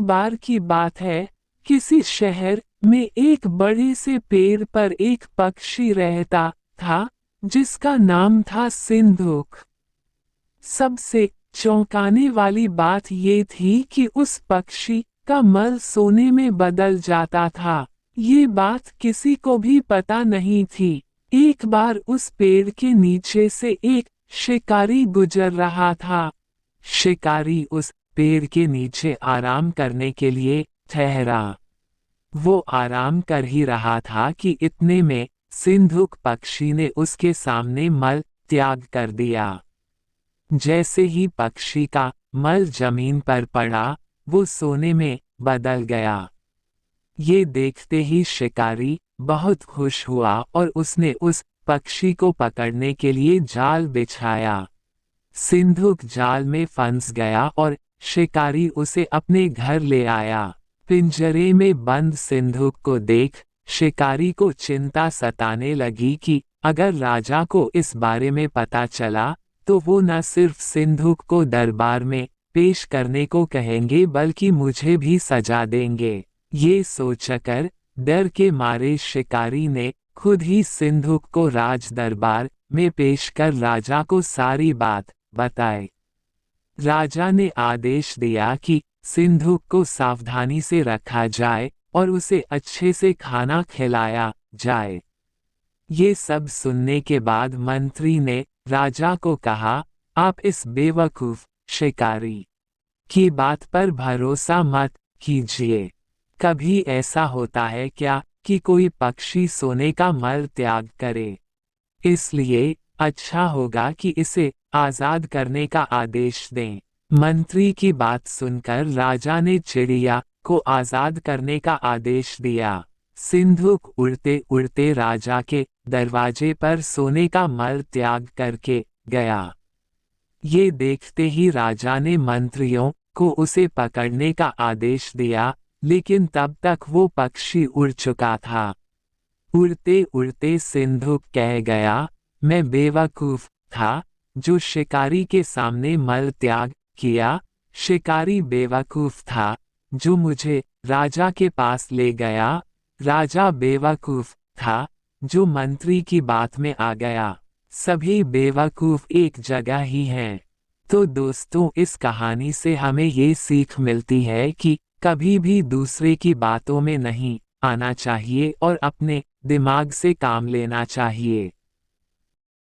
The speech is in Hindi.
बार की बात है, किसी शहर में एक बड़े से पेड़ पर एक पक्षी रहता था, जिसका नाम था सिंधुक। सबसे चौंकाने वाली बात ये थी कि उस पक्षी का मल सोने में बदल जाता था। ये बात किसी को भी पता नहीं थी। एक बार उस पेड़ के नीचे से एक शिकारी गुजर रहा था। शिकारी उस पेड़ के नीचे आराम करने के लिए ठहरा। वो आराम कर ही रहा था कि इतने में सिंधुक पक्षी ने उसके सामने मल त्याग कर दिया। जैसे ही पक्षी का मल जमीन पर पड़ा, वो सोने में बदल गया। ये देखते ही शिकारी बहुत खुश हुआ और उसने उस पक्षी को पकड़ने के लिए जाल बिछाया। सिंधुक जाल में फंस गया और शिकारी उसे अपने घर ले आया। पिंजरे में बंद सिंधुक को देख शिकारी को चिंता सताने लगी कि अगर राजा को इस बारे में पता चला तो वो न सिर्फ सिंधुक को दरबार में पेश करने को कहेंगे बल्कि मुझे भी सजा देंगे। ये सोचकर डर के मारे शिकारी ने खुद ही सिंधुक को राज दरबार में पेश कर राजा को सारी बात बताई। राजा ने आदेश दिया कि सिंधुक को सावधानी से रखा जाए और उसे अच्छे से खाना खिलाया जाए। ये सब सुनने के बाद मंत्री ने राजा को कहा, आप इस बेवकूफ शिकारी की बात पर भरोसा मत कीजिए। कभी ऐसा होता है क्या कि कोई पक्षी सोने का मल त्याग करे? इसलिए अच्छा होगा कि इसे आजाद करने का आदेश दें। मंत्री की बात सुनकर राजा ने चिड़िया को आजाद करने का आदेश दिया। सिंधुक उड़ते उड़ते राजा के दरवाजे पर सोने का मल त्याग करके गया। ये देखते ही राजा ने मंत्रियों को उसे पकड़ने का आदेश दिया, लेकिन तब तक वो पक्षी उड़ चुका था। उड़ते उड़ते सिंधुक कह गया, मैं बेवकूफ था जो शिकारी के सामने मल त्याग किया। शिकारी बेवकूफ था जो मुझे राजा के पास ले गया। राजा बेवकूफ था जो मंत्री की बात में आ गया। सभी बेवकूफ एक जगह ही हैं। तो दोस्तों, इस कहानी से हमें ये सीख मिलती है कि कभी भी दूसरे की बातों में नहीं आना चाहिए और अपने दिमाग से काम लेना चाहिए।